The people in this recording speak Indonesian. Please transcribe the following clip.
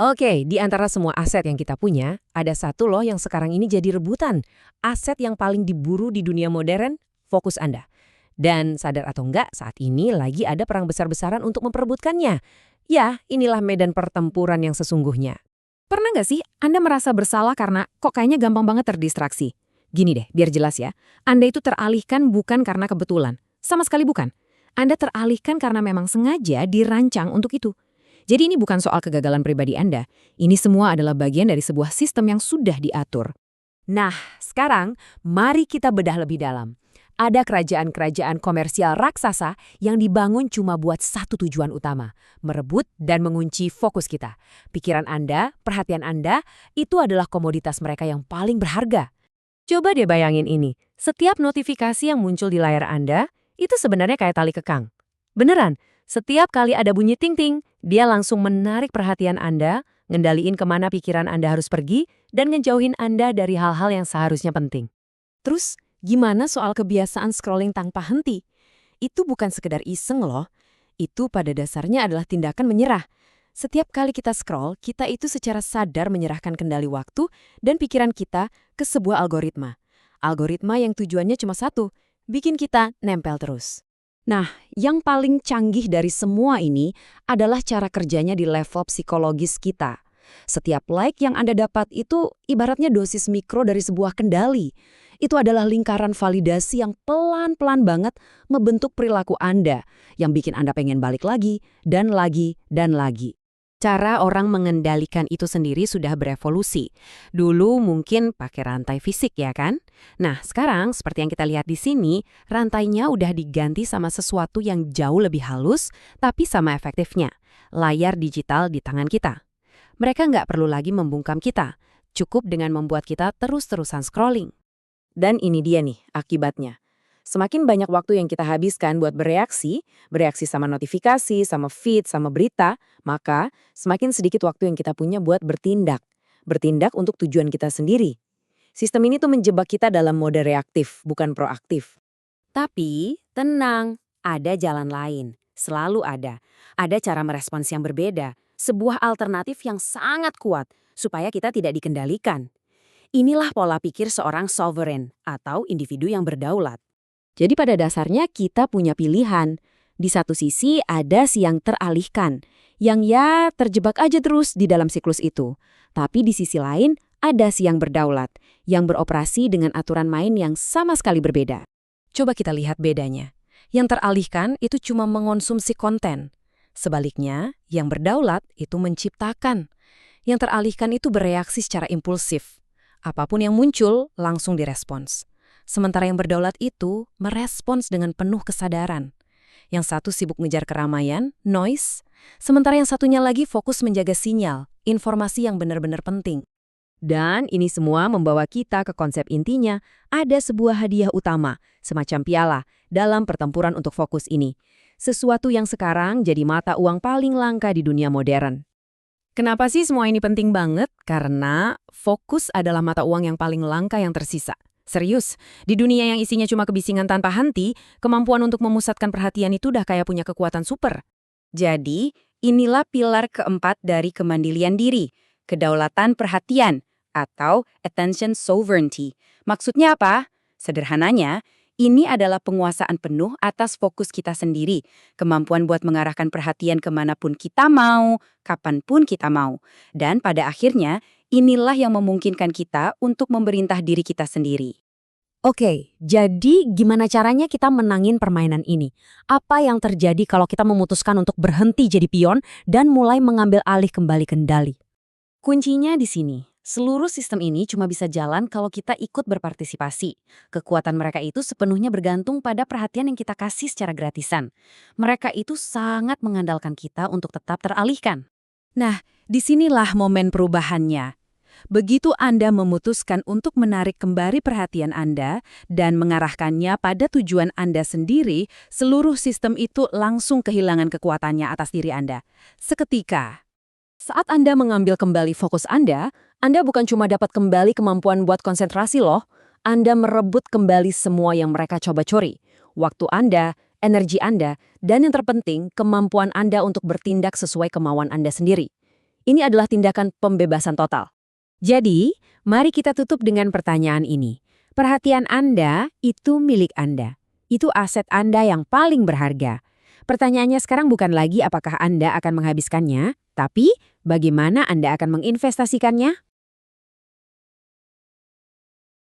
Oke, di antara semua aset yang kita punya, ada satu loh yang sekarang ini jadi rebutan. Aset yang paling diburu di dunia modern, fokus Anda. Dan sadar atau enggak, saat ini lagi ada perang besar-besaran untuk memperebutkannya. Ya, inilah medan pertempuran yang sesungguhnya. Pernah nggak sih Anda merasa bersalah karena kok kayaknya gampang banget terdistraksi? Gini deh, biar jelas ya. Anda itu teralihkan bukan karena kebetulan. Sama sekali bukan. Anda teralihkan karena memang sengaja dirancang untuk itu. Jadi ini bukan soal kegagalan pribadi Anda. Ini semua adalah bagian dari sebuah sistem yang sudah diatur. Nah, sekarang mari kita bedah lebih dalam. Ada kerajaan-kerajaan komersial raksasa yang dibangun cuma buat satu tujuan utama, merebut dan mengunci fokus kita. Pikiran Anda, perhatian Anda, itu adalah komoditas mereka yang paling berharga. Coba deh bayangin ini, setiap notifikasi yang muncul di layar Anda, itu sebenarnya kayak tali kekang. Beneran, setiap kali ada bunyi ting-ting, dia langsung menarik perhatian Anda, ngendaliin kemana pikiran Anda harus pergi, dan ngejauhin Anda dari hal-hal yang seharusnya penting. Terus, gimana soal kebiasaan scrolling tanpa henti? Itu bukan sekedar iseng loh. Itu pada dasarnya adalah tindakan menyerah. Setiap kali kita scroll, kita itu secara sadar menyerahkan kendali waktu dan pikiran kita ke sebuah algoritma. Algoritma yang tujuannya cuma satu, bikin kita nempel terus. Nah, yang paling canggih dari semua ini adalah cara kerjanya di level psikologis kita. Setiap like yang Anda dapat itu ibaratnya dosis mikro dari sebuah kendali. Itu adalah lingkaran validasi yang pelan-pelan banget membentuk perilaku Anda, yang bikin Anda pengen balik lagi, dan lagi, dan lagi. Cara orang mengendalikan itu sendiri sudah berevolusi. Dulu mungkin pakai rantai fisik ya kan? Nah, sekarang seperti yang kita lihat di sini, rantainya udah diganti sama sesuatu yang jauh lebih halus, tapi sama efektifnya. Layar digital di tangan kita. Mereka nggak perlu lagi membungkam kita. Cukup dengan membuat kita terus-terusan scrolling. Dan ini dia nih akibatnya. Semakin banyak waktu yang kita habiskan buat bereaksi sama notifikasi, sama feed, sama berita, maka semakin sedikit waktu yang kita punya buat bertindak. Bertindak untuk tujuan kita sendiri. Sistem ini tuh menjebak kita dalam mode reaktif, bukan proaktif. Tapi, tenang, ada jalan lain. Selalu ada. Ada cara merespons yang berbeda. Sebuah alternatif yang sangat kuat, supaya kita tidak dikendalikan. Inilah pola pikir seorang sovereign, atau individu yang berdaulat. Jadi pada dasarnya kita punya pilihan. Di satu sisi ada si yang teralihkan, yang ya terjebak aja terus di dalam siklus itu. Tapi di sisi lain ada si yang berdaulat, yang beroperasi dengan aturan main yang sama sekali berbeda. Coba kita lihat bedanya. Yang teralihkan itu cuma mengonsumsi konten. Sebaliknya, yang berdaulat itu menciptakan. Yang teralihkan itu bereaksi secara impulsif. Apapun yang muncul langsung direspons. Sementara yang berdaulat itu merespons dengan penuh kesadaran. Yang satu sibuk ngejar keramaian, noise, sementara yang satunya lagi fokus menjaga sinyal, informasi yang benar-benar penting. Dan ini semua membawa kita ke konsep intinya, ada sebuah hadiah utama, semacam piala, dalam pertempuran untuk fokus ini. Sesuatu yang sekarang jadi mata uang paling langka di dunia modern. Kenapa sih semua ini penting banget? Karena fokus adalah mata uang yang paling langka yang tersisa. Serius, di dunia yang isinya cuma kebisingan tanpa henti, kemampuan untuk memusatkan perhatian itu udah kayak punya kekuatan super. Jadi, inilah pilar keempat dari kemandirian diri, kedaulatan perhatian, atau attention sovereignty. Maksudnya apa? Sederhananya, ini adalah penguasaan penuh atas fokus kita sendiri, kemampuan buat mengarahkan perhatian kemanapun kita mau, kapanpun kita mau. Dan pada akhirnya, inilah yang memungkinkan kita untuk memerintah diri kita sendiri. Oke, jadi gimana caranya kita menangin permainan ini? Apa yang terjadi kalau kita memutuskan untuk berhenti jadi pion dan mulai mengambil alih kembali kendali? Kuncinya di sini. Seluruh sistem ini cuma bisa jalan kalau kita ikut berpartisipasi. Kekuatan mereka itu sepenuhnya bergantung pada perhatian yang kita kasih secara gratisan. Mereka itu sangat mengandalkan kita untuk tetap teralihkan. Nah, disinilah momen perubahannya. Begitu Anda memutuskan untuk menarik kembali perhatian Anda dan mengarahkannya pada tujuan Anda sendiri, seluruh sistem itu langsung kehilangan kekuatannya atas diri Anda. Seketika. Saat Anda mengambil kembali fokus Anda bukan cuma dapat kembali kemampuan buat konsentrasi loh. Anda merebut kembali semua yang mereka coba curi. Waktu Anda, energi Anda, dan yang terpenting, kemampuan Anda untuk bertindak sesuai kemauan Anda sendiri. Ini adalah tindakan pembebasan total. Jadi, mari kita tutup dengan pertanyaan ini. Perhatian Anda itu milik Anda. Itu aset Anda yang paling berharga. Pertanyaannya sekarang bukan lagi apakah Anda akan menghabiskannya, tapi bagaimana Anda akan menginvestasikannya?